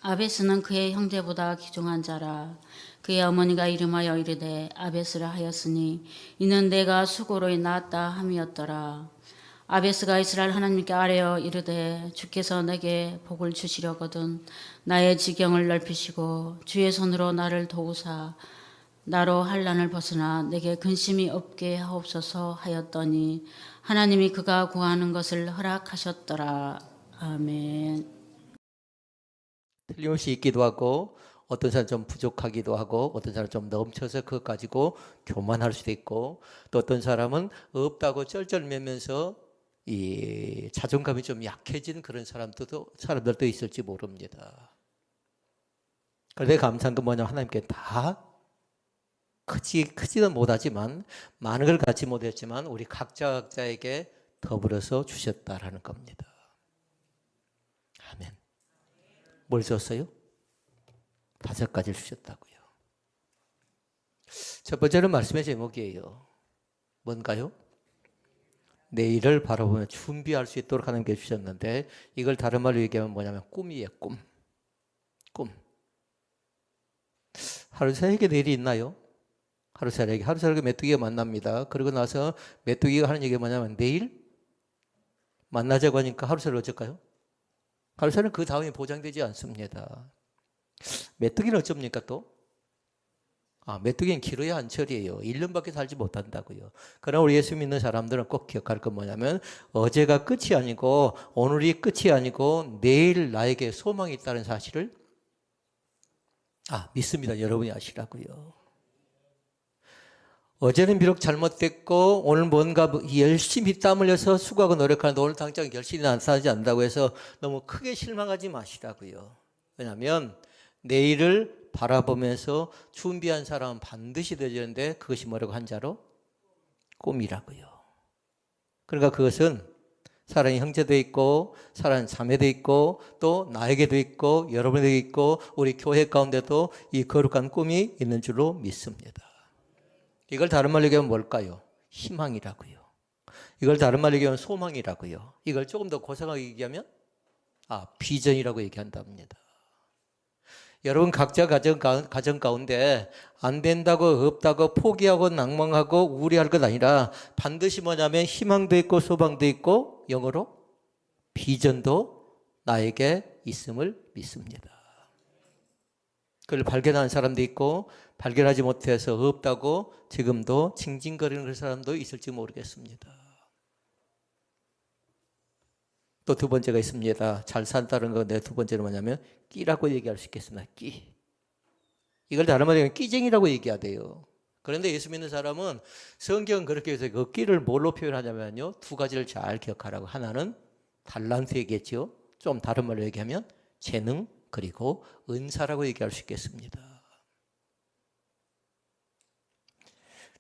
아베스는 그의 형제보다 귀중한 자라. 그의 어머니가 이름하여 이르되 아베스라 하였으니 이는 내가 수고로 낳았다 함이었더라. 아베스가 이스라엘 하나님께 아뢰어 이르되 주께서 내게 복을 주시려거든 나의 지경을 넓히시고 주의 손으로 나를 도우사 나로 환난을 벗으나 내게 근심이 없게 하옵소서 하였더니 하나님이 그가 구하는 것을 허락하셨더라. 아멘. 틀림없이 있기도 하고 어떤 사람 좀 부족하기도 하고 어떤 사람 좀 넘쳐서 그것 가지고 교만할 수도 있고 또 어떤 사람은 없다고 쩔쩔매면서 이 자존감이 좀 약해진 그런 사람들도 있을지 모릅니다. 그런데 감사한 건 뭐냐면 하나님께 다 크지는 못하지만 많은 걸 갖지 못했지만 우리 각자에게 더불어서 주셨다라는 겁니다. 아멘. 뭘 줬어요? 5가지를 주셨다고요. 첫 번째는 말씀의 제목이에요. 뭔가요? 내일을 바라보며 준비할 수 있도록 하나님께 주셨는데 이걸 다른 말로 얘기하면 뭐냐면 꿈이에요. 꿈. 하루 새에게 내일이 있나요? 하루 새에게 메뚜기가 만납니다. 그러고 나서 메뚜기가 하는 얘기가 뭐냐면 내일 만나자고 하니까 하루 새를 어쩔까요? 하루 새는 그 다음에 보장되지 않습니다. 메뚜기는 어쩝니까 또? 메뚜기는 길어야 한철이에요. 1년밖에 살지 못한다고요. 그러나 우리 예수 믿는 사람들은 꼭 기억할 건 뭐냐면 어제가 끝이 아니고 오늘이 끝이 아니고 내일 나에게 소망이 있다는 사실을 믿습니다. 여러분이 아시라고요. 어제는 비록 잘못됐고 오늘 뭔가 열심히 땀 흘려서 수고하고 노력하는데 오늘 당장 열심히 나타나지 않는다고 해서 너무 크게 실망하지 마시라고요. 왜냐하면 내일을 바라보면서 준비한 사람은 반드시 되어지는데 그것이 뭐라고 한자로? 꿈이라고요. 그러니까 그것은 사랑의 형제도 있고 사랑의 자매도 있고 또 나에게도 있고 여러분에게도 있고 우리 교회 가운데도 이 거룩한 꿈이 있는 줄로 믿습니다. 이걸 다른 말로 얘기하면 뭘까요? 희망이라고요. 이걸 다른 말로 얘기하면 소망이라고요. 이걸 조금 더 고상하게 얘기하면 비전이라고 얘기한답니다. 여러분 각자 가정 가운데 안 된다고 없다고 포기하고 낭망하고 우울해할 것 아니라 반드시 뭐냐면 희망도 있고 소망도 있고 영어로 비전도 나에게 있음을 믿습니다. 그걸 발견하는 사람도 있고 발견하지 못해서 없다고 지금도 징징거리는 그런 사람도 있을지 모르겠습니다. 또 두 번째가 있습니다. 잘 산다는 거 내 두 번째는 뭐냐면 끼라고 얘기할 수 있겠습니다. 끼. 이걸 다른 말로 끼쟁이라고 얘기해야 돼요. 그런데 예수 믿는 사람은 성경은 그렇게 해서 그 끼를 뭘로 표현하냐면요. 2가지를 잘 기억하라고. 하나는 달란트이겠죠. 좀 다른 말로 얘기하면 재능 그리고 은사라고 얘기할 수 있겠습니다.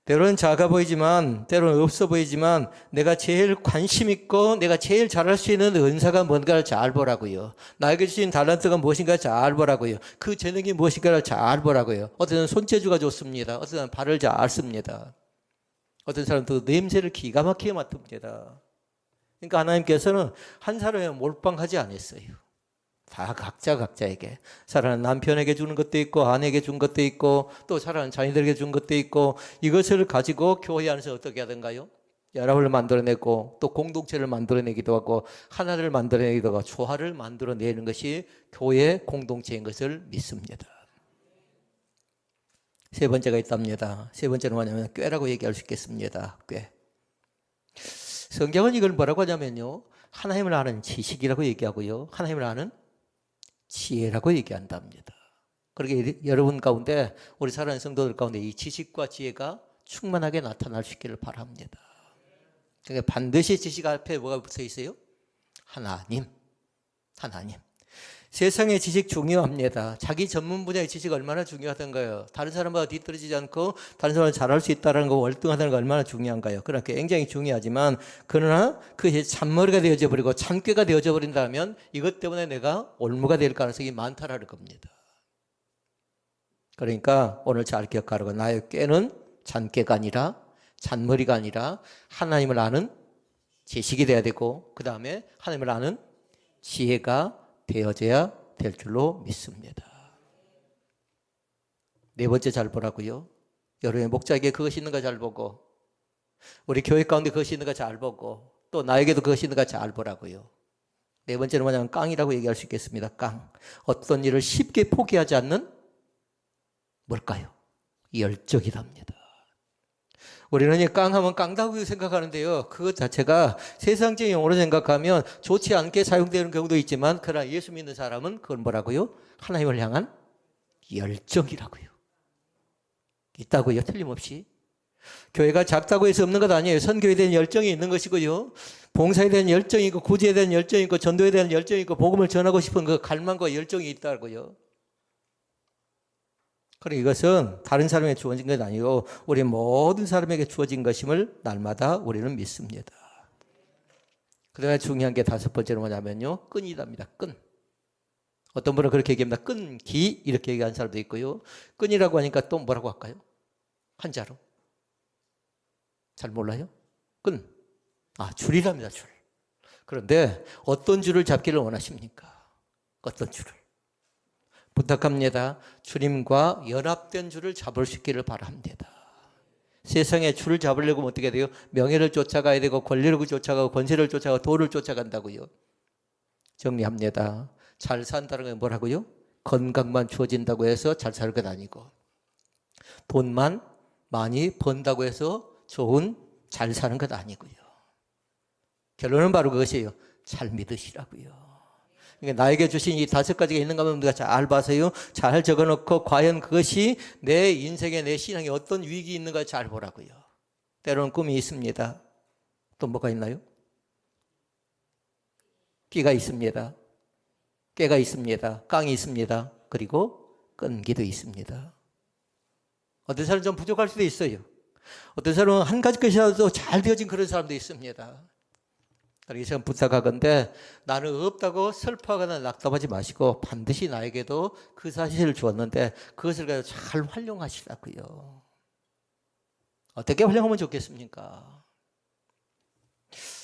때로는 작아 보이지만 때로는 없어 보이지만 내가 제일 관심 있고 내가 제일 잘할 수 있는 은사가 뭔가를 잘 보라고요. 나에게 주신 달란트가 무엇인가 잘 보라고요. 그 재능이 무엇인가를 잘 보라고요. 어떤 사람은 손재주가 좋습니다. 어떤 사람은 발을 잘 씁니다. 어떤 사람은 또 냄새를 기가 막히게 맡습니다. 그러니까 하나님께서는 한 사람에 몰빵하지 않았어요. 다 각자에게 사랑하는 남편에게 주는 것도 있고 아내에게 준 것도 있고 또 사랑하는 자녀들에게 준 것도 있고 이것을 가지고 교회 안에서 어떻게 하던가요? 연합을 만들어내고 또 공동체를 만들어내기도 하고 하나를 만들어내기도 하고 조화를 만들어내는 것이 교회 공동체인 것을 믿습니다. 세 번째가 있답니다. 세 번째는 뭐냐면 꾀라고 얘기할 수 있겠습니다. 꾀. 성경은 이걸 뭐라고 하냐면요. 하나님을 아는 지식이라고 얘기하고요. 하나님을 아는 지혜라고 얘기한답니다. 그렇게 여러분 가운데 우리 사랑하는 성도들 가운데 이 지식과 지혜가 충만하게 나타날 수 있기를 바랍니다. 그러니까 반드시 지식 앞에 뭐가 붙어 있어요? 하나님. 세상의 지식 중요합니다. 자기 전문 분야의 지식 얼마나 중요하던가요? 다른 사람보다 뒤떨어지지 않고 다른 사람을 잘할 수 있다는 거 월등하다는 거 얼마나 중요한가요? 그러나 굉장히 중요하지만 그러나 그것이 잔머리가 되어져 버리고 잔꾀가 되어져 버린다면 이것 때문에 내가 올무가 될 가능성이 많다라는 겁니다. 그러니까 오늘 잘 기억하라고 나의 꾀는 잔꾀가 아니라 잔머리가 아니라 하나님을 아는 지식이 돼야 되고 그 다음에 하나님을 아는 지혜가 되어져야 될 줄로 믿습니다. 네 번째 잘 보라고요. 여러분의 목자에게 그것이 있는가 잘 보고, 우리 교회 가운데 그것이 있는가 잘 보고, 또 나에게도 그것이 있는가 잘 보라고요. 네 번째는 뭐냐면 깡이라고 얘기할 수 있겠습니다. 깡. 어떤 일을 쉽게 포기하지 않는 뭘까요? 열정이랍니다. 우리는 이 깡하면 깡다구 생각하는데요. 그것 자체가 세상적인 용어로 생각하면 좋지 않게 사용되는 경우도 있지만, 그러나 예수 믿는 사람은 그건 뭐라고요? 하나님을 향한 열정이라고요. 있다고요. 틀림없이. 교회가 작다고 해서 없는 것 아니에요. 선교에 대한 열정이 있는 것이고요. 봉사에 대한 열정이 있고, 구제에 대한 열정이 있고, 전도에 대한 열정이 있고, 복음을 전하고 싶은 그 갈망과 열정이 있다고요. 그리고 이것은 다른 사람에게 주어진 것 아니고 우리 모든 사람에게 주어진 것임을 날마다 우리는 믿습니다. 그다음에 중요한 게 다섯 번째로 뭐냐면요, 끈이랍니다. 끈. 어떤 분은 그렇게 얘기합니다. 끈기 이렇게 얘기하는 사람도 있고요. 끈이라고 하니까 또 뭐라고 할까요? 한자로. 잘 몰라요? 끈. 줄이랍니다. 줄. 그런데 어떤 줄을 잡기를 원하십니까? 어떤 줄을? 부탁합니다. 주님과 연합된 줄을 잡을 수 있기를 바랍니다. 세상에 줄을 잡으려고 하면 어떻게 돼요? 명예를 쫓아가야 되고, 권리를 쫓아가고, 권세를 쫓아가고, 도를 쫓아간다고요. 정리합니다. 잘 산다는 건 뭐라고요? 건강만 주어진다고 해서 잘 살 것 아니고, 돈만 많이 번다고 해서 잘 사는 것 아니고요. 결론은 바로 그것이에요. 잘 믿으시라고요. 그러니까 나에게 주신 이 다섯 가지가 있는가 하면 우리가 잘 봐서요, 잘 적어놓고 과연 그것이 내 인생에, 내 신앙에 어떤 위익이 있는가 잘 보라고요. 때로는 꿈이 있습니다. 또 뭐가 있나요? 끼가 있습니다. 깨가 있습니다. 깡이 있습니다. 그리고 끈기도 있습니다. 어떤 사람은 좀 부족할 수도 있어요. 어떤 사람은 한 가지 것이라도 잘 되어진 그런 사람도 있습니다. 그래서 부탁하건대 나는 없다고 슬퍼하거나 낙담하지 마시고 반드시 나에게도 그 사실을 주었는데 그것을 가지고 잘 활용하시라고요. 어떻게 활용하면 좋겠습니까?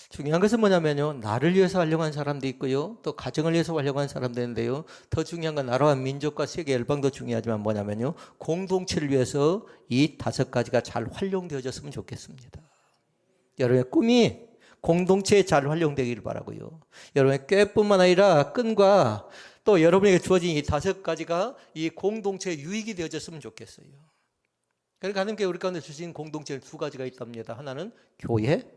중요한 것은 뭐냐면요, 나를 위해서 활용한 사람도 있고요, 또 가정을 위해서 활용한 사람도 있는데요, 더 중요한 건 나라와 민족과 세계 열방도 중요하지만 뭐냐면요, 공동체를 위해서 이 다섯 가지가 잘 활용되어졌으면 좋겠습니다. 여러분의 꿈이 공동체에 잘 활용되기를 바라고요. 여러분의 꾀뿐만 아니라 끈과 또 여러분에게 주어진 이 다섯 가지가 이 공동체에 유익이 되어졌으면 좋겠어요. 그러니까 하나님께 우리 가운데 주신 공동체는 두 가지가 있답니다. 하나는 교회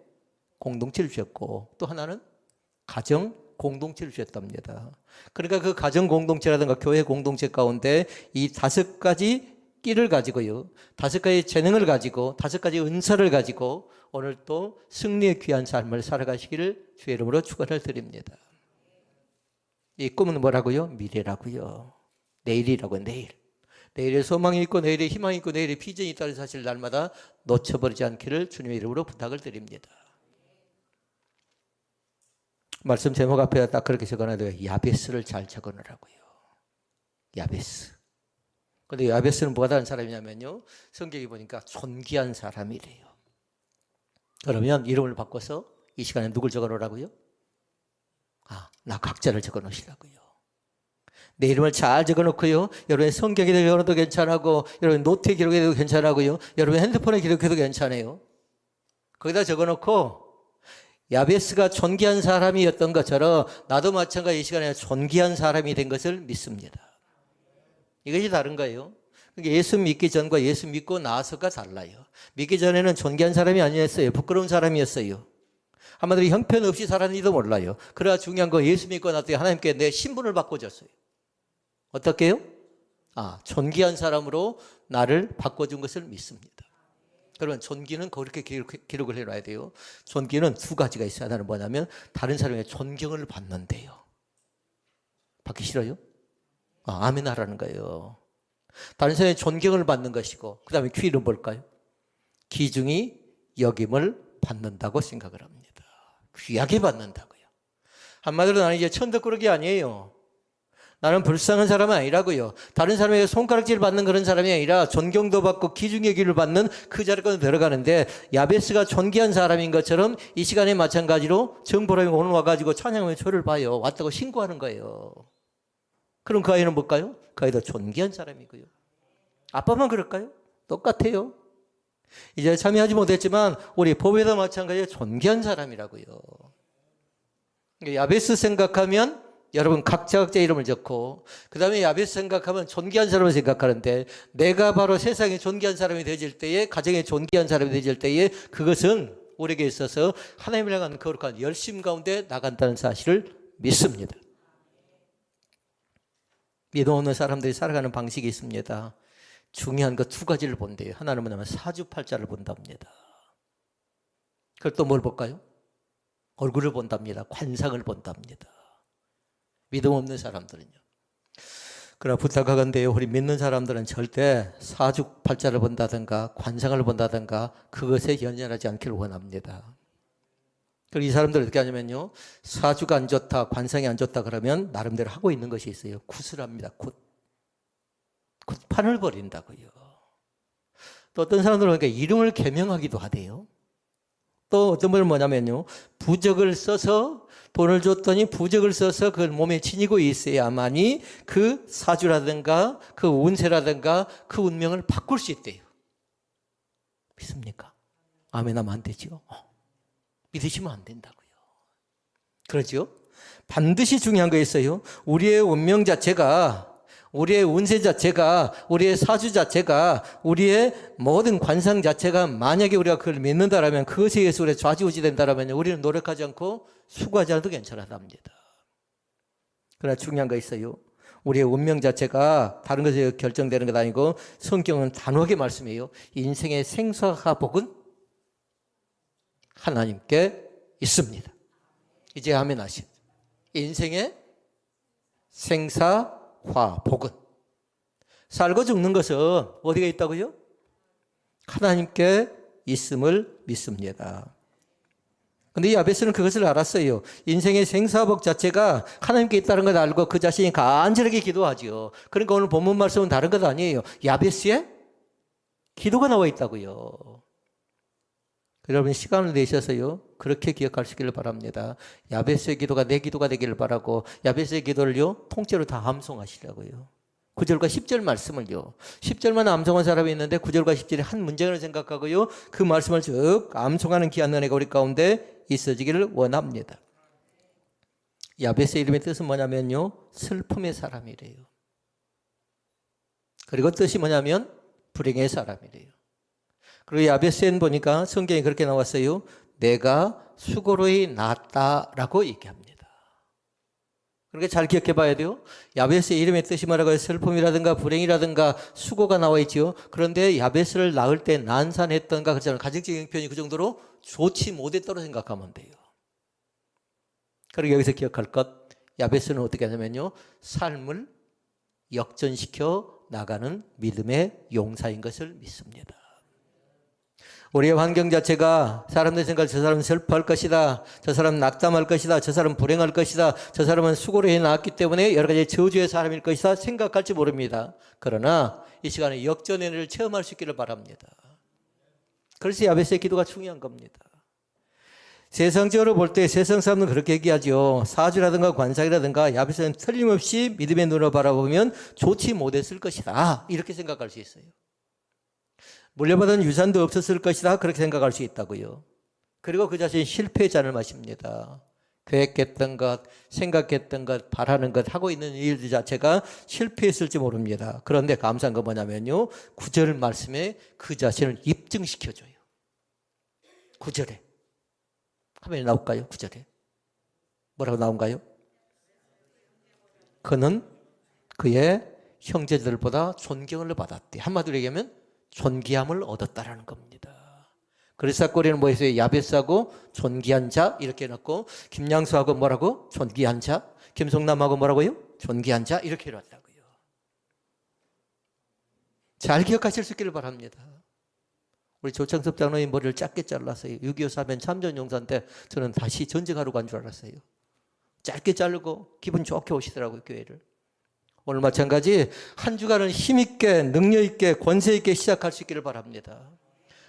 공동체를 주셨고, 또 하나는 가정 공동체를 주셨답니다. 그러니까 그 가정 공동체라든가 교회 공동체 가운데 이 다섯 가지 끼를 가지고요, 다섯 가지 재능을 가지고, 다섯 가지 은사를 가지고 오늘 또 승리의 귀한 삶을 살아가시기를 주의 이름으로 축원을 드립니다. 이 꿈은 뭐라고요? 미래라고요. 내일이라고요. 내일. 내일에 소망이 있고, 내일에 희망이 있고, 내일에 비전이 있다는 사실을 날마다 놓쳐버리지 않기를 주님의 이름으로 부탁을 드립니다. 말씀 제목 앞에 딱 그렇게 적어놔야 돼요. 야베스를 잘 적어놓으라고요. 야베스. 근데 야베스는 뭐가 다른 사람이냐면요, 성경에 보니까 존귀한 사람이래요. 그러면 이름을 바꿔서 이 시간에 누굴 적어놓으라고요? 나 각자를 적어놓으시라고요. 내 이름을 잘 적어놓고요, 여러분의 성경에 적어놓어도 괜찮고, 여러분 노트에 기록해도 괜찮고요, 여러분 핸드폰에 기록해도 괜찮아요. 거기다 적어놓고 야베스가 존귀한 사람이었던 것처럼 나도 마찬가지 이 시간에 존귀한 사람이 된 것을 믿습니다. 이것이 다른 거예요. 예수 믿기 전과 예수 믿고 나서가 달라요. 믿기 전에는 존귀한 사람이 아니었어요. 부끄러운 사람이었어요. 한마디로 형편없이 살았는지도 몰라요. 그러나 중요한 거, 예수 믿고 나서 하나님께 내 신분을 바꿔줬어요. 어떻게 해요? 존귀한 사람으로 나를 바꿔준 것을 믿습니다. 그러면 존귀는 그렇게 기록을 해놔야 돼요. 존귀는 두 가지가 있어요. 하나는 뭐냐면 다른 사람의 존경을 받는데요. 받기 싫어요? 아멘 하라는 거예요. 다른 사람의 존경을 받는 것이고, 그 다음에 귀는 뭘까요? 귀중히 여김을 받는다고 생각을 합니다. 귀하게 받는다고요. 한마디로 나는 이제 천덕꾸러기 아니에요. 나는 불쌍한 사람은 아니라고요. 다른 사람에게 손가락질 받는 그런 사람이 아니라 존경도 받고 귀중히 여김을 받는 그 자리까지 들어가는데, 야베스가 존귀한 사람인 것처럼 이 시간에 마찬가지로 정보람이 오늘 와가지고 찬양하며 저를 봐요. 왔다고 신고하는 거예요. 그럼 그 아이는 뭘까요? 그 아이도 존귀한 사람이고요. 아빠만 그럴까요? 똑같아요. 이제 참여하지 못했지만 우리 법에도 마찬가지로 존귀한 사람이라고요. 야베스 생각하면 여러분 각자 이름을 적고, 그 다음에 야베스 생각하면 존귀한 사람을 생각하는데, 내가 바로 세상에 존귀한 사람이 되질 때에, 가정에 존귀한 사람이 되질 때에, 그것은 우리에게 있어서 하나님을 향한 거룩한 열심 가운데 나간다는 사실을 믿습니다. 믿음 없는 사람들이 살아가는 방식이 있습니다. 중요한 거 두 가지를 본대요. 하나는 뭐냐면 사주팔자를 본답니다. 그걸 또 뭘 볼까요? 얼굴을 본답니다. 관상을 본답니다. 믿음 없는 사람들은요. 그러나 부탁하건대요, 우리 믿는 사람들은 절대 사주팔자를 본다든가 관상을 본다든가 그것에 연연하지 않기를 원합니다. 그리고 이 사람들은 어떻게 하냐면요, 사주가 안 좋다, 관상이 안 좋다 그러면 나름대로 하고 있는 것이 있어요. 굿을 합니다. 굿판을 벌인다고요. 또 어떤 사람들은 그러니까 이름을 개명하기도 하대요. 또 어떤 분은 뭐냐면요, 부적을 써서 돈을 줬더니 부적을 써서 그걸 몸에 지니고 있어야만이 그 사주라든가 그 운세라든가 그 운명을 바꿀 수 있대요. 믿습니까? 아멘 하면 안 되죠. 믿으시면 안 된다고요. 그렇죠? 반드시 중요한 거 있어요. 우리의 운명 자체가, 우리의 운세 자체가, 우리의 사주 자체가, 우리의 모든 관상 자체가 만약에 우리가 그걸 믿는다라면, 그것에 의해서 우리가 좌지우지 된다라면 우리는 노력하지 않고 수고하지 않아도 괜찮답니다. 그러나 중요한 거 있어요. 우리의 운명 자체가 다른 것에 결정되는 것 아니고, 성경은 단호하게 말씀해요. 인생의 생사가 복은 하나님께 있습니다. 이제 아멘 하시죠. 인생의 생사화 복은, 살고 죽는 것은 어디가 있다고요? 하나님께 있음을 믿습니다. 그런데 야베스는 그것을 알았어요. 인생의 생사복 자체가 하나님께 있다는 걸 알고 그 자신이 간절하게 기도하죠. 그러니까 오늘 본문 말씀은 다른 것 아니에요. 야베스의 기도가 나와 있다고요. 여러분 시간을 내셔서요, 그렇게 기억하시기를 바랍니다. 야베스의 기도가 내 기도가 되기를 바라고, 야베스의 기도를요 통째로 다 암송하시라고요. 9절과 10절 말씀을요, 10절만 암송한 사람이 있는데 9절과 10절이 한 문장을 생각하고요, 그 말씀을 쭉 암송하는 귀한 은혜가 우리 가운데 있어지기를 원합니다. 야베스의 이름의 뜻은 뭐냐면요, 슬픔의 사람이래요. 그리고 뜻이 뭐냐면 불행의 사람이래요. 그리고 야베스엔 보니까 성경에 그렇게 나왔어요. 내가 수고로이 낫다라고 얘기합니다. 그렇게 잘 기억해 봐야 돼요. 야베스의 이름의 뜻이 뭐라고 해요? 슬픔이라든가 불행이라든가 수고가 나와 있지요. 그런데 야베스를 낳을 때 난산했던가 그렇잖아요. 가정적인 표현이 그 정도로 좋지 못했다고 생각하면 돼요. 그리고 여기서 기억할 것, 야베스는 어떻게 하냐면요, 삶을 역전시켜 나가는 믿음의 용사인 것을 믿습니다. 우리의 환경 자체가 사람들 생각, 저 사람은 슬퍼할 것이다, 저 사람은 낙담할 것이다, 저 사람은 불행할 것이다, 저 사람은 수고로 해 나왔기 때문에 여러 가지 저주의 사람일 것이다 생각할지 모릅니다. 그러나 이 시간에 역전의 은혜를 체험할 수 있기를 바랍니다. 그래서 야베스의 기도가 중요한 겁니다. 세상적으로 볼 때 세상 사람은 그렇게 얘기하죠. 사주라든가 관상이라든가 야베스는 틀림없이 믿음의 눈으로 바라보면 좋지 못했을 것이다, 이렇게 생각할 수 있어요. 물려받은 유산도 없었을 것이다, 그렇게 생각할 수 있다고요. 그리고 그 자신이 실패의 잔을 마십니다. 계획했던 것, 생각했던 것, 바라는 것, 하고 있는 일들 자체가 실패했을지 모릅니다. 그런데 감사한 건 뭐냐면요, 9절 말씀에 그 자신을 입증시켜줘요. 9절에 화면에 나올까요? 9절에 뭐라고 나온가요? 그는 그의 형제들보다 존경을 받았대. 한마디로 얘기하면 존귀함을 얻었다라는 겁니다. 그래서 꼬리는 뭐 했어요? 야베스하고 존귀한 자 이렇게 해놓고, 김양수하고 뭐라고? 존귀한 자. 김성남하고 뭐라고요? 존귀한 자 이렇게 해놨다고요. 잘 기억하실 수 있기를 바랍니다. 우리 조창섭 장로님 머리를 짧게 잘랐어요. 6.25 사변 참전용사 때 저는 다시 전쟁하러 간 줄 알았어요. 짧게 자르고 기분 좋게 오시더라고요, 교회를. 오늘 마찬가지 한 주간은 힘있게, 능력있게, 권세있게 시작할 수 있기를 바랍니다.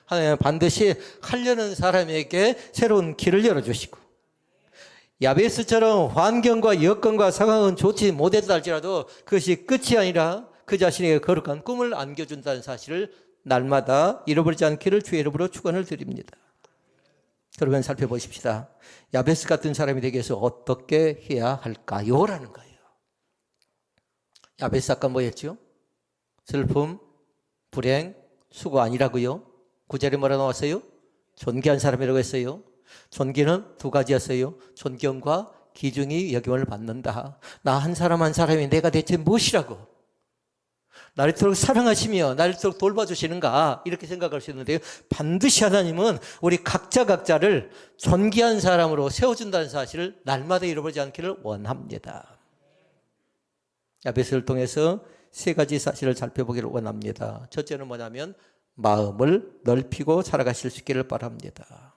하나님은 반드시 하려는 사람에게 새로운 길을 열어주시고, 야베스처럼 환경과 여건과 상황은 좋지 못했다 할지라도 그것이 끝이 아니라 그 자신에게 거룩한 꿈을 안겨준다는 사실을 날마다 잃어버리지 않기를 주의 이름으로 축원을 드립니다. 그러면 살펴보십시다. 야베스 같은 사람이 되기 위해서 어떻게 해야 할까요? 라는 거예요. 야베스 아까 뭐였죠? 슬픔, 불행, 수고 아니라고요. 9절에 뭐라 나왔어요? 존귀한 사람이라고 했어요. 존귀는 두 가지였어요. 존경과 기중이 여김을 받는다. 나 한 사람 한 사람이 내가 대체 무엇이라고? 나를 이토록 사랑하시며 나를 이토록 돌봐주시는가? 이렇게 생각할 수 있는데요. 반드시 하나님은 우리 각자를 존귀한 사람으로 세워준다는 사실을 날마다 잃어버리지 않기를 원합니다. 야베스를 통해서 세 가지 사실을 살펴보기를 원합니다. 첫째는 뭐냐면 마음을 넓히고 살아가실 수 있기를 바랍니다.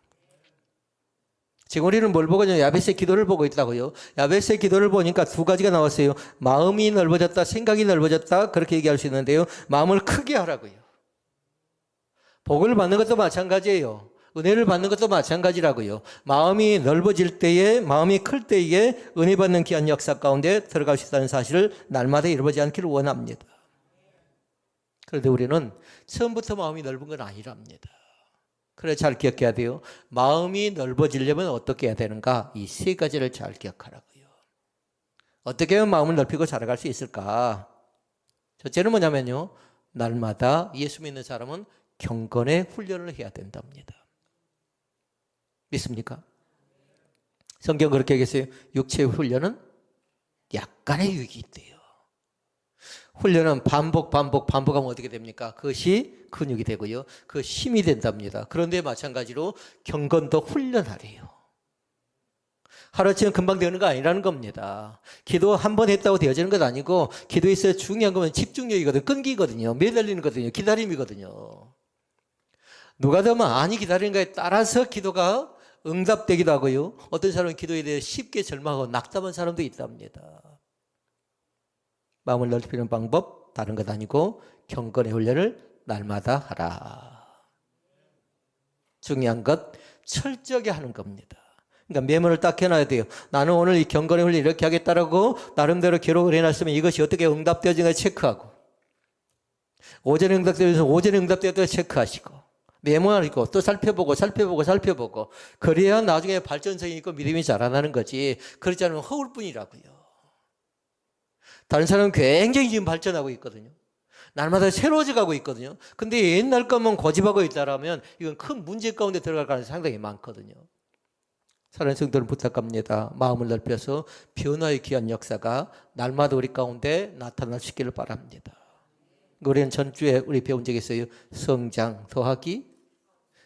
지금 우리는 뭘 보거든요? 야베스의 기도를 보고 있다고요. 야베스의 기도를 보니까 두 가지가 나왔어요. 마음이 넓어졌다, 생각이 넓어졌다, 그렇게 얘기할 수 있는데요. 마음을 크게 하라고요. 복을 받는 것도 마찬가지예요. 은혜를 받는 것도 마찬가지라고요. 마음이 넓어질 때에, 마음이 클 때에 은혜 받는 귀한 역사 가운데 들어갈 수 있다는 사실을 날마다 잃어버리지 않기를 원합니다. 그런데 우리는 처음부터 마음이 넓은 건 아니랍니다. 그래 잘 기억해야 돼요. 마음이 넓어지려면 어떻게 해야 되는가? 이 세 가지를 잘 기억하라고요. 어떻게 하면 마음을 넓히고 자라갈 수 있을까? 첫째는 뭐냐면요. 날마다 예수 믿는 사람은 경건의 훈련을 해야 된답니다. 믿습니까? 성경 그렇게 얘기했어요. 육체의 훈련은 약간의 유익이 있대요. 훈련은 반복하면 어떻게 됩니까? 그것이 근육이 되고요. 그 힘이 된답니다. 그런데 마찬가지로 경건도 훈련하래요. 하루아침에 금방 되는 거 아니라는 겁니다. 기도 한 번 했다고 되어지는 것 아니고 기도에서 중요한 건 집중력이거든요. 끈기거든요. 매달리는 거거든요. 기다림이거든요. 누가 더 많이 기다리는 거에 따라서 기도가 응답되기도 하고요. 어떤 사람은 기도에 대해 쉽게 절망하고 낙담한 사람도 있답니다. 마음을 넓히는 방법 다른 것 아니고 경건의 훈련을 날마다 하라. 중요한 것 철저하게 하는 겁니다. 그러니까 메모를 딱 해놔야 돼요. 나는 오늘 이 경건의 훈련 이렇게 하겠다라고 나름대로 기록을 해놨으면 이것이 어떻게 응답되어지는가 체크하고 오전에 응답되어서 오전에 응답되었다고 체크하시고 메모하고 또 살펴보고 그래야 나중에 발전성이 있고 믿음이 자라나는 거지. 그렇지 않으면 허울 뿐이라고요. 다른 사람은 굉장히 지금 발전하고 있거든요. 날마다 새로워져 가고 있거든요. 근데 옛날 것만 고집하고 있다라면 이건 큰 문제 가운데 들어갈 가능성이 상당히 많거든요. 사랑하는 성도를 부탁합니다. 마음을 넓혀서 변화의 귀한 역사가 날마다 우리 가운데 나타날 수 있기를 바랍니다. 우리는 전주에 우리 배운 적이 있어요. 성장 더하기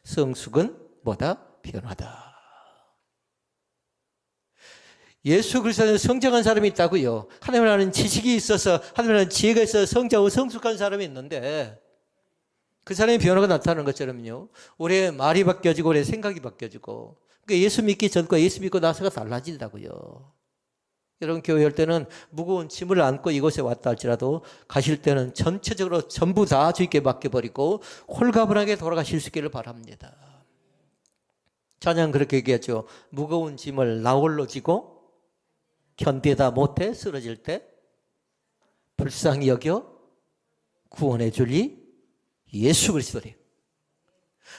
성숙은 뭐다? 변화다. 예수 그리스도는 성장한 사람이 있다고요. 하나님을 아는 지식이 있어서 하나님을 아는 지혜가 있어서 성장하고 성숙한 사람이 있는데 그 사람의 변화가 나타나는 것처럼요. 우리의 말이 바뀌어지고 우리의 생각이 바뀌어지고 그러니까 예수 믿기 전과 예수 믿고 나서가 달라진다고요. 여러분 교회 올 때는 무거운 짐을 안고 이곳에 왔다 할지라도 가실 때는 전체적으로 전부 다 주님께 맡겨버리고 홀가분하게 돌아가실 수 있기를 바랍니다. 찬양 그렇게 얘기하죠. 무거운 짐을 나 홀로 지고 견디다 못해 쓰러질 때 불쌍히 여겨 구원해 줄리 예수 그리스도래.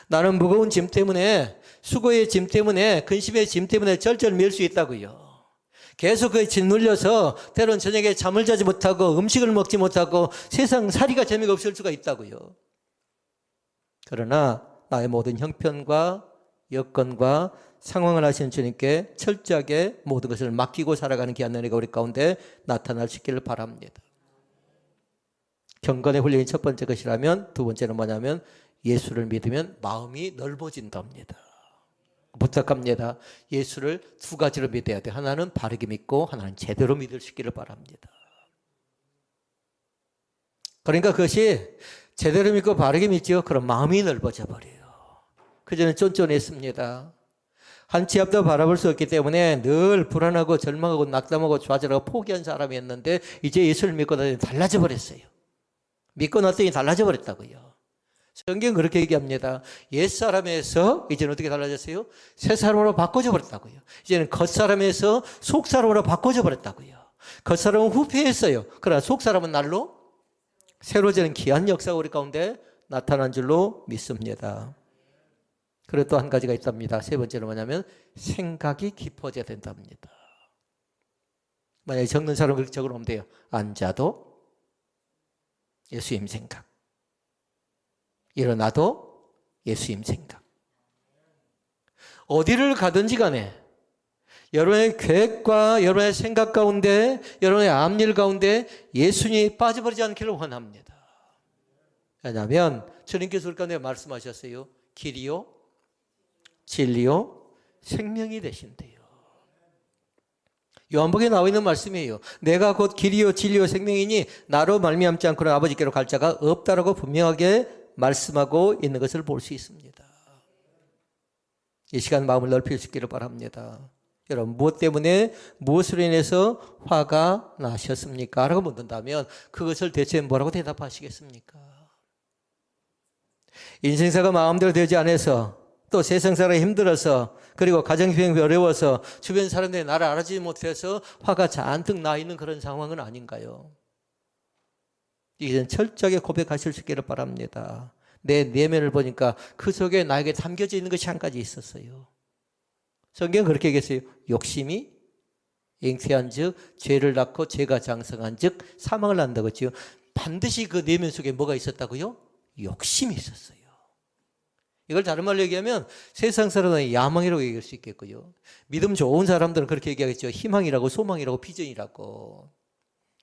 나는 무거운 짐 때문에 수고의 짐 때문에 근심의 짐 때문에 절절매일 수 있다고요. 계속 그에 짓눌려서 때론 저녁에 잠을 자지 못하고 음식을 먹지 못하고 세상 살이가 재미가 없을 수가 있다고요. 그러나 나의 모든 형편과 여건과 상황을 하시는 주님께 철저하게 모든 것을 맡기고 살아가는 귀한 은혜가 우리 가운데 나타날 수 있기를 바랍니다. 경건의 훈련이 첫 번째 것이라면 두 번째는 뭐냐면 예수를 믿으면 마음이 넓어진답니다. 부탁합니다. 예수를 두 가지로 믿어야 돼. 하나는 바르게 믿고 하나는 제대로 믿을 수 있기를 바랍니다. 그러니까 그것이 제대로 믿고 바르게 믿죠. 그럼 마음이 넓어져 버려요. 그전에 쫀쫀했습니다. 한 치 앞도 바라볼 수 없기 때문에 늘 불안하고 절망하고 낙담하고 좌절하고 포기한 사람이었는데 이제 예수를 믿고 나더니 달라져 버렸어요. 믿고 났더니 달라져 버렸다고요. 성경은 그렇게 얘기합니다. 옛사람에서 이제는 어떻게 달라졌어요? 새사람으로 바꿔져 버렸다고요. 이제는 겉사람에서 속사람으로 바꿔져 버렸다고요. 겉사람은 후패했어요. 그러나 속사람은 날로 새로워지는 귀한 역사가 우리 가운데 나타난 줄로 믿습니다. 그리고 또 한 가지가 있답니다. 세 번째는 뭐냐면 생각이 깊어져야 된답니다. 만약에 적는 사람은 그렇게 적어놓으면 돼요. 앉아도 예수님 생각, 일어나도 예수님 생각. 어디를 가든지 간에 여러분의 계획과 여러분의 생각 가운데, 여러분의 앞일 가운데 예수님이 빠져버리지 않기를 원합니다. 왜냐하면 주님께서 우리 가운데 말씀하셨어요. 길이요, 진리요, 생명이 되신대요. 요한복음에 나와 있는 말씀이에요. 내가 곧 길이요, 진리요, 생명이니 나로 말미암지 않고는 아버지께로 갈 자가 없다라고 분명하게 말씀하고 있는 것을 볼 수 있습니다. 이 시간 마음을 넓힐 수 있기를 바랍니다. 여러분, 무엇 때문에, 무엇으로 인해서 화가 나셨습니까? 라고 묻는다면 그것을 대체 뭐라고 대답하시겠습니까? 인생사가 마음대로 되지 않아서, 또 세상사가 힘들어서, 그리고 가정형편이 어려워서, 주변 사람들이 나를 알아주지 못해서 화가 잔뜩 나 있는 그런 상황은 아닌가요? 이제는 철저하게 고백하실 수 있기를 바랍니다. 내 내면을 보니까 그 속에 나에게 담겨져 있는 것이 한 가지 있었어요. 성경은 그렇게 얘기했어요. 욕심이 잉태한 즉 죄를 낳고 죄가 장성한 즉 사망을 낳는다고 했죠. 반드시 그 내면 속에 뭐가 있었다고요? 욕심이 있었어요. 이걸 다른 말로 얘기하면 세상 사람은 야망이라고 얘기할 수 있겠고요. 믿음 좋은 사람들은 그렇게 얘기하겠죠. 희망이라고, 소망이라고, 비전이라고.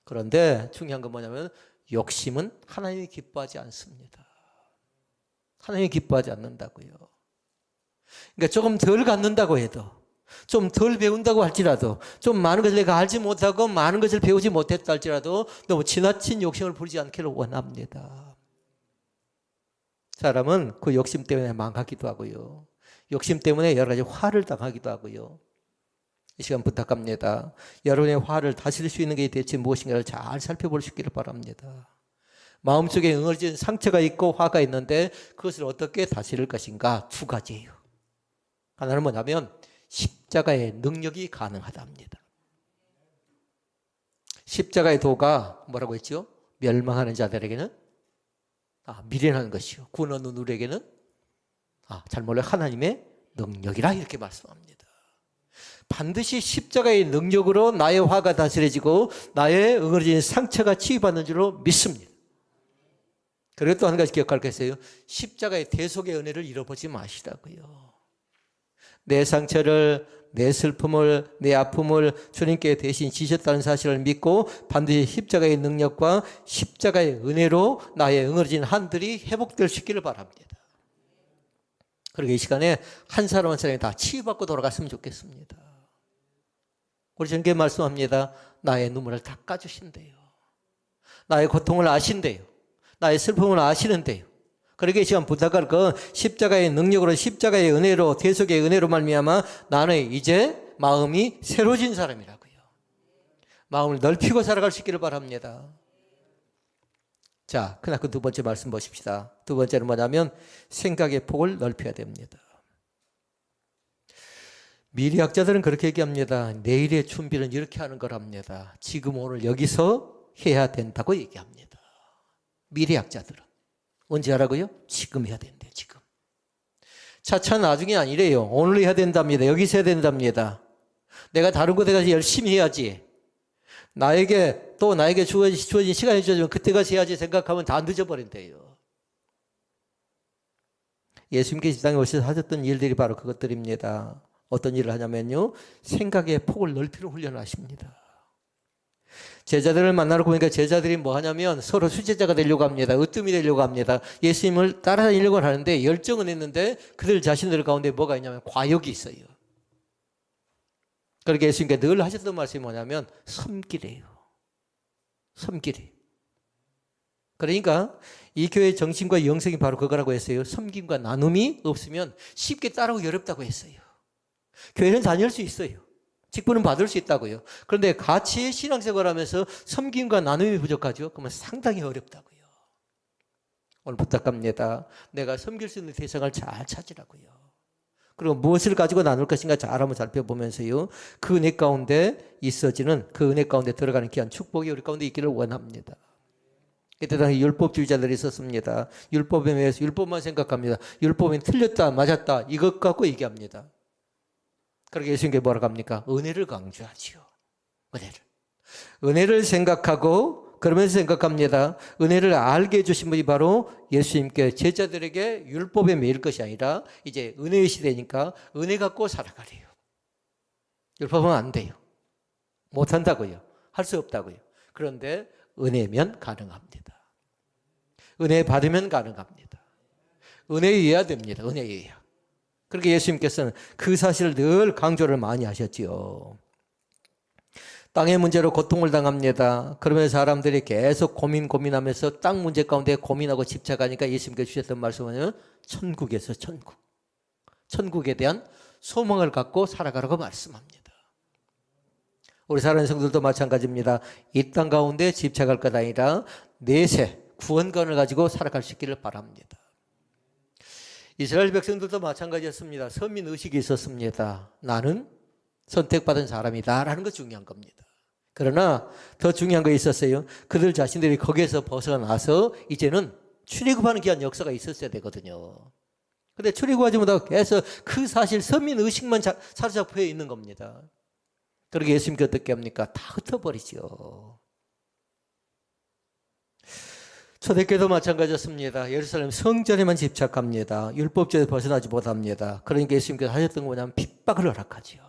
그런데 중요한 건 뭐냐면 욕심은 하나님이 기뻐하지 않습니다. 하나님이 기뻐하지 않는다고요. 그러니까 조금 덜 갖는다고 해도, 좀 덜 배운다고 할지라도, 좀 많은 것을 내가 알지 못하고 많은 것을 배우지 못했다 할지라도 너무 지나친 욕심을 부리지 않기를 원합니다. 사람은 그 욕심 때문에 망하기도 하고요. 욕심 때문에 여러 가지 화를 당하기도 하고요. 이 시간 부탁합니다. 여러분의 화를 다스릴 수 있는 게 대체 무엇인가를 잘 살펴볼 수 있기를 바랍니다. 마음속에 응어진 상처가 있고 화가 있는데 그것을 어떻게 다스릴 것인가? 두 가지예요. 하나는 뭐냐면 십자가의 능력이 가능하답니다. 십자가의 도가 뭐라고 했죠? 멸망하는 자들에게는 미련한 것이요, 구원 얻는 우리에게는 잘 몰라요, 하나님의 능력이라 이렇게 말씀합니다. 반드시 십자가의 능력으로 나의 화가 다스려지고 나의 응어진 상처가 치유받는 줄로 믿습니다. 그리고 또 한 가지 기억할 게 있어요. 십자가의 대속의 은혜를 잃어보지 마시라고요. 내 상처를, 내 슬픔을, 내 아픔을 주님께 대신 지셨다는 사실을 믿고 반드시 십자가의 능력과 십자가의 은혜로 나의 응어진 한들이 회복될 수 있기를 바랍니다. 그리고 이 시간에 한 사람 한 사람이 다 치유받고 돌아갔으면 좋겠습니다. 우리 주님께 말씀합니다. 나의 눈물을 닦아주신대요. 나의 고통을 아신대요. 나의 슬픔을 아시는데요. 그러게 이 시간 부탁할 건 십자가의 능력으로, 십자가의 은혜로, 대속의 은혜로 말미암아 나는 이제 마음이 새로워진 사람이라고요. 마음을 넓히고 살아갈 수 있기를 바랍니다. 자, 그날 그 두 번째 말씀 보십시다. 두 번째는 뭐냐면 생각의 폭을 넓혀야 됩니다. 미래학자들은 그렇게 얘기합니다. 내일의 준비는 이렇게 하는 거랍니다. 지금 오늘 여기서 해야 된다고 얘기합니다. 미래학자들은. 언제 하라고요? 지금 해야 된대요. 지금. 차차 나중이 아니래요. 오늘 해야 된답니다. 여기서 해야 된답니다. 내가 다른 곳에 가서 열심히 해야지. 나에게 주어진 시간이 주어지면 그때 가서 해야지 생각하면 다 늦어버린대요. 예수님께서 이 땅에 오셔서 하셨던 일들이 바로 그것들입니다. 어떤 일을 하냐면요, 생각의 폭을 넓히는 훈련을 하십니다. 제자들을 만나러 보니까 제자들이 뭐 하냐면 서로 수제자가 되려고 합니다. 으뜸이 되려고 합니다. 예수님을 따라다니려고 하는데 열정은 있는데 그들 자신들 가운데 뭐가 있냐면 과욕이 있어요. 그렇게 예수님께 늘 하셨던 말씀이 뭐냐면 섬기래요. 섬기래. 그러니까 이 교회의 정신과 영성이 바로 그거라고 했어요. 섬김과 나눔이 없으면 쉽게 따라오기 어렵다고 했어요. 교회는 다닐 수 있어요. 직분은 받을 수 있다고요. 그런데 같이 신앙생활하면서 섬김과 나눔이 부족하죠. 그러면 상당히 어렵다고요. 오늘 부탁합니다. 내가 섬길 수 있는 대상을 잘 찾으라고요. 그리고 무엇을 가지고 나눌 것인가 잘 한번 살펴보면서요. 그 은혜 가운데 있어지는, 그 은혜 가운데 들어가는 귀한 축복이 우리 가운데 있기를 원합니다. 이때 당시 율법주의자들이 있었습니다. 율법에 대해서 율법만 생각합니다. 율법은 틀렸다 맞았다 이것 갖고 얘기합니다. 그러게 예수님께 뭐라고 합니까? 은혜를 강조하지요. 은혜를 생각하고 그러면서 생각합니다. 은혜를 알게 해주신 분이 바로 예수님께 제자들에게 율법에 매일 것이 아니라 이제 은혜의 시대니까 은혜 갖고 살아가래요. 율법은 안 돼요. 못한다고요. 할 수 없다고요. 그런데 은혜면 가능합니다. 은혜 받으면 가능합니다. 은혜에 의해야 됩니다. 은혜에 의해야. 그렇게 예수님께서는 그 사실을 늘 강조를 많이 하셨지요. 땅의 문제로 고통을 당합니다. 그러면서 사람들이 계속 고민하면서 땅 문제 가운데 고민하고 집착하니까 예수님께서 주셨던 말씀은 천국에서 천국에 대한 소망을 갖고 살아가라고 말씀합니다. 우리 사랑하는 성도들도 마찬가지입니다. 이 땅 가운데 집착할 것 아니라 내세 구원관을 가지고 살아갈 수 있기를 바랍니다. 이스라엘 백성들도 마찬가지였습니다. 선민의식이 있었습니다. 나는 선택받은 사람이다 라는 것 중요한 겁니다. 그러나 더 중요한 거 있었어요. 그들 자신들이 거기에서 벗어나서 이제는 출애굽하는 귀한 역사가 있었어야 되거든요. 근데 출애굽하지 못하고 계속 그 사실 선민의식만 사로잡혀 있는 겁니다. 그러게 예수님께 어떻게 합니까? 다 흩어버리죠. 초대교회도 마찬가지였습니다. 예루살렘 성전에만 집착합니다. 율법주의에서 벗어나지 못합니다. 그러니까 예수님께서 하셨던 거 뭐냐면 핍박을 허락하죠.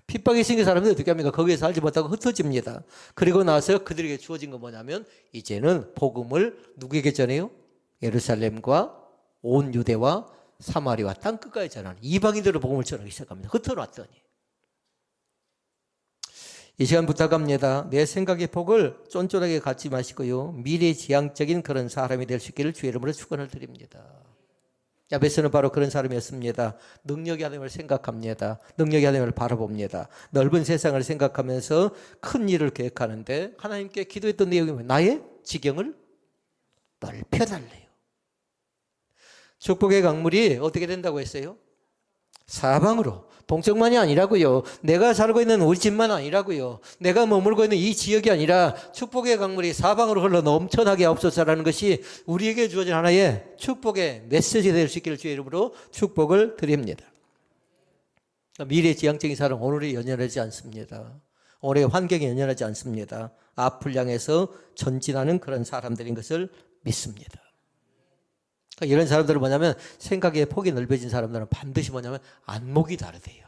핍박이 생긴 사람들이 어떻게 합니까? 거기에 살지 못하고 흩어집니다. 그리고 나서 그들에게 주어진 건 뭐냐면 이제는 복음을 누구에게 전해요? 예루살렘과 온 유대와 사마리아 땅끝까지 전하는 이방인들의 복음을 전하기 시작합니다. 흩어놨더니. 이 시간 부탁합니다. 내 생각의 폭을 쫀쫀하게 갖지 마시고요. 미래지향적인 그런 사람이 될 수 있기를 주의 이름으로 축원을 드립니다. 야베스는 바로 그런 사람이었습니다. 능력이 하나님을 생각합니다. 능력이 하나님을 바라봅니다. 넓은 세상을 생각하면서 큰 일을 계획하는데 하나님께 기도했던 내용이 뭐예요? 나의 지경을 넓혀달래요. 축복의 강물이 어떻게 된다고 했어요? 사방으로. 동쪽만이 아니라고요. 내가 살고 있는 우리 집만 아니라고요. 내가 머물고 있는 이 지역이 아니라 축복의 강물이 사방으로 흘러 넘쳐나게 하옵소서라는 것이 우리에게 주어진 하나의 축복의 메시지가 될 수 있기를 주의 이름으로 축복을 드립니다. 미래지향적인 사람 오늘에 연연하지 않습니다. 오늘의 환경에 연연하지 않습니다. 앞을 향해서 전진하는 그런 사람들인 것을 믿습니다. 이런 사람들은 뭐냐면 생각의 폭이 넓어진 사람들은 반드시 뭐냐면 안목이 다르대요.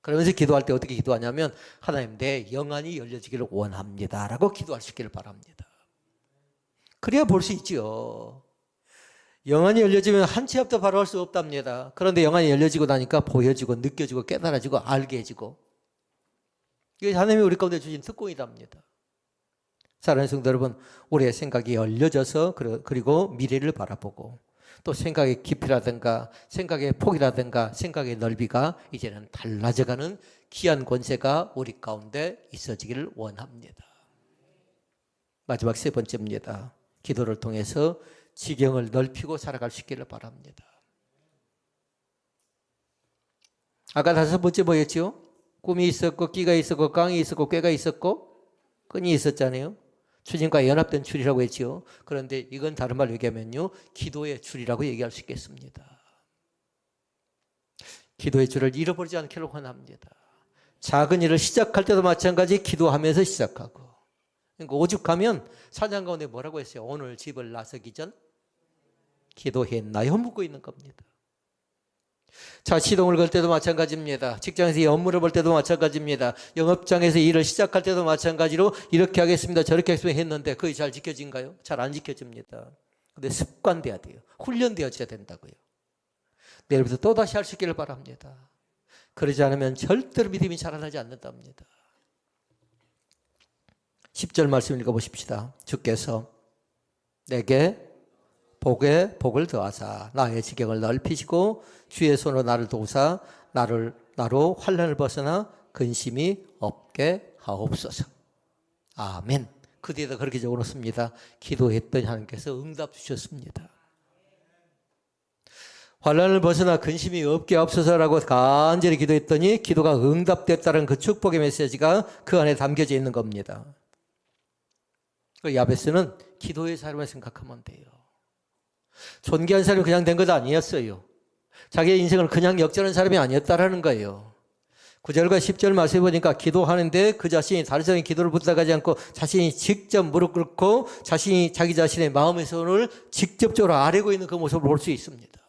그러면서 기도할 때 어떻게 기도하냐면 하나님 내 영안이 열려지기를 원합니다 라고 기도할 수 있기를 바랍니다. 그래야 볼 수 있죠. 영안이 열려지면 한 치 앞도 바로 할 수 없답니다. 그런데 영안이 열려지고 나니까 보여지고 느껴지고 깨달아지고 알게 해지고 이게 하나님이 우리 가운데 주신 특권이답니다. 사랑하는 성도 여러분, 우리의 생각이 열려져서 그리고 미래를 바라보고 또 생각의 깊이라든가 생각의 폭이라든가 생각의 넓이가 이제는 달라져가는 귀한 권세가 우리 가운데 있어지기를 원합니다. 마지막 세 번째입니다. 기도를 통해서 지경을 넓히고 살아갈 수 있기를 바랍니다. 아까 다섯 번째 뭐였죠? 꿈이 있었고 끼가 있었고 깡이 있었고 꾀가 있었고 끈이 있었잖아요. 주님과 연합된 줄이라고 했지요. 그런데 이건 다른 말로 얘기하면요. 기도의 줄이라고 얘기할 수 있겠습니다. 기도의 줄을 잃어버리지 않기를 원합니다. 작은 일을 시작할 때도 마찬가지 기도하면서 시작하고. 그러니까 오죽하면 사장 가운데 뭐라고 했어요? 오늘 집을 나서기 전 기도했나요? 묻고 있는 겁니다. 자, 시동을 걸 때도 마찬가지입니다. 직장에서 업무를 볼 때도 마찬가지입니다. 영업장에서 일을 시작할 때도 마찬가지로 이렇게 하겠습니다. 저렇게 하겠습니다 했는데 그게 잘 지켜진가요? 잘 안 지켜집니다. 근데 습관돼야 돼요. 훈련되어져야 된다고요. 내일부터 또다시 할 수 있기를 바랍니다. 그러지 않으면 절대로 믿음이 자라나지 않는답니다. 10절 말씀 읽어보십시다. 주께서 내게 복에 복을 더하사 나의 지경을 넓히시고 주의 손으로 나를 도우사 나로 환난을 벗어나 근심이 없게 하옵소서. 아멘. 그 뒤에다 그렇게 적어놓습니다. 기도했더니 하나님께서 응답 주셨습니다. 환난을 벗어나 근심이 없게 없어서라고 간절히 기도했더니 기도가 응답됐다는 그 축복의 메시지가 그 안에 담겨져 있는 겁니다. 그 야베스는 기도의 사람을 생각하면 돼요. 존귀한 사람이 그냥 된 것도 아니었어요. 자기의 인생을 그냥 역전한 사람이 아니었다라는 거예요. 9절과 10절 말씀해 보니까 기도하는데 그 자신이 다른 사람의 기도를 부탁하지 않고 자신이 직접 무릎 꿇고 자신이 자기 자신의 마음의 손을 직접적으로 아뢰고 있는 그 모습을 볼 수 있습니다.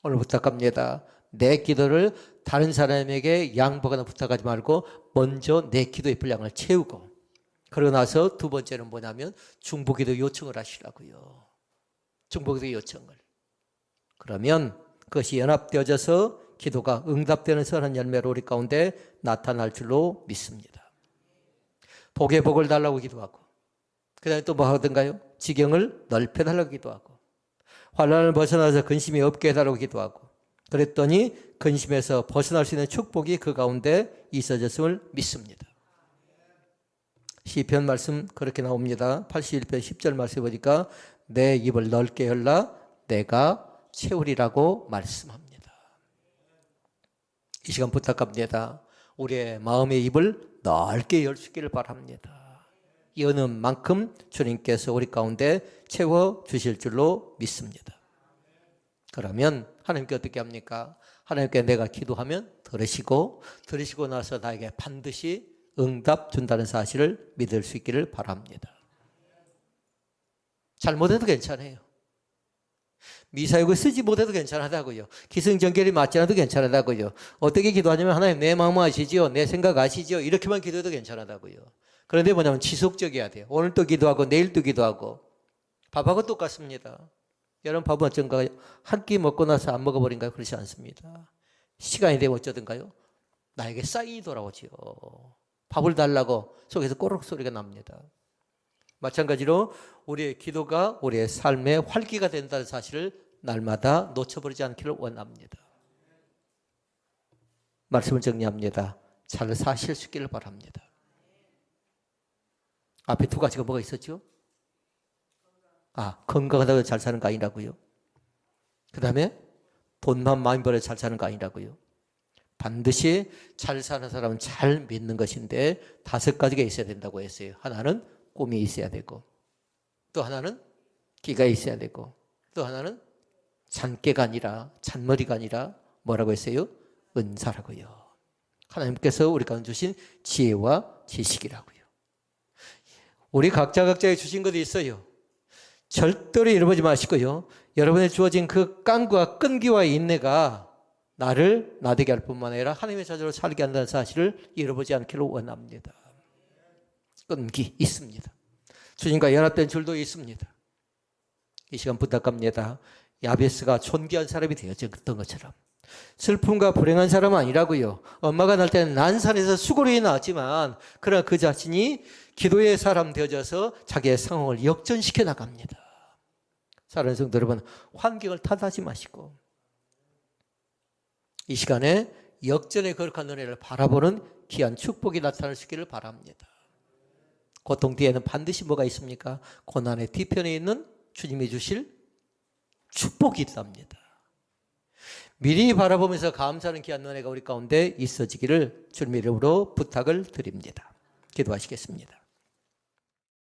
오늘 부탁합니다. 내 기도를 다른 사람에게 양보하거나 부탁하지 말고 먼저 내 기도의 분량을 채우고, 그러고 나서 두 번째는 뭐냐면 중보기도 요청을 하시라고요. 중보기도 요청을. 그러면 그것이 연합되어져서 기도가 응답되는 선한 열매로 우리 가운데 나타날 줄로 믿습니다. 복의 복을 달라고 기도하고, 그 다음에 또 뭐 하던가요? 지경을 넓혀달라고 기도하고, 환난을 벗어나서 근심이 없게 해달라고 기도하고, 그랬더니 근심에서 벗어날 수 있는 축복이 그 가운데 있어졌음을 믿습니다. 시편 말씀 그렇게 나옵니다. 81편 10절 말씀해 보니까 내 입을 넓게 열라 내가 채우리라고 말씀합니다. 이 시간 부탁합니다. 우리의 마음의 입을 넓게 열 수 있기를 바랍니다. 여는 만큼 주님께서 우리 가운데 채워주실 줄로 믿습니다. 그러면 하나님께 어떻게 합니까? 하나님께 내가 기도하면 들으시고 나서 나에게 반드시 응답 준다는 사실을 믿을 수 있기를 바랍니다. 잘못해도 괜찮아요. 미사역을 쓰지 못해도 괜찮다고요. 기승전결이 맞지 않아도 괜찮다고요. 어떻게 기도하냐면 하나님 내 마음 아시지요? 내 생각 아시지요? 이렇게만 기도해도 괜찮다고요. 그런데 뭐냐면 지속적이어야 돼요. 오늘 또 기도하고 내일 또 기도하고. 밥하고 똑같습니다. 여러분 밥은 어쩐가요? 한 끼 먹고 나서 안 먹어버린가요? 그렇지 않습니다. 시간이 되면 어쩌든가요? 나에게 쌓이니 돌아오지요. 밥을 달라고 속에서 꼬르륵 소리가 납니다. 마찬가지로 우리의 기도가 우리의 삶의 활기가 된다는 사실을 날마다 놓쳐버리지 않기를 원합니다. 말씀을 정리합니다. 잘 사실 수 있기를 바랍니다. 앞에 두 가지가 뭐가 있었죠? 건강하다고 잘 사는 거 아니라고요. 그 다음에 돈만 많이 벌어 잘 사는 거 아니라고요. 반드시 잘 사는 사람은 잘 믿는 것인데 5가지가 있어야 된다고 했어요. 하나는 꿈이 있어야 되고, 또 하나는 끼가 있어야 되고, 또 하나는 잔깨가 아니라 잔머리가 아니라 뭐라고 했어요? 은사라고요. 하나님께서 우리 가운데 주신 지혜와 지식이라고요. 우리 각자에 주신 것도 있어요. 절대로 잃어버리지 마시고요. 여러분의 주어진 그 깡과 끈기와 인내가 나를 나되게 할 뿐만 아니라 하나님의 자녀로 살게 한다는 사실을 잃어버리지 않기를 원합니다. 끈기 있습니다. 주님과 연합된 줄도 있습니다. 이 시간 부탁합니다. 야베스가 존귀한 사람이 되었던 것처럼 슬픔과 불행한 사람은 아니라고요. 엄마가 날 때는 난산에서 수고로에 나왔지만 그러나 그 자신이 기도의 사람 되어져서 자기의 상황을 역전시켜 나갑니다. 사랑하는 성도 여러분, 환경을 탓하지 마시고 이 시간에 역전의 거룩한 은혜를 바라보는 귀한 축복이 나타날 수 있기를 바랍니다. 고통 뒤에는 반드시 뭐가 있습니까? 고난의 뒤편에 있는 주님이 주실 축복이 있답니다. 미리 바라보면서 감사하는 귀한 은혜가 우리 가운데 있어지기를 주님의 이름으로 부탁을 드립니다. 기도하시겠습니다.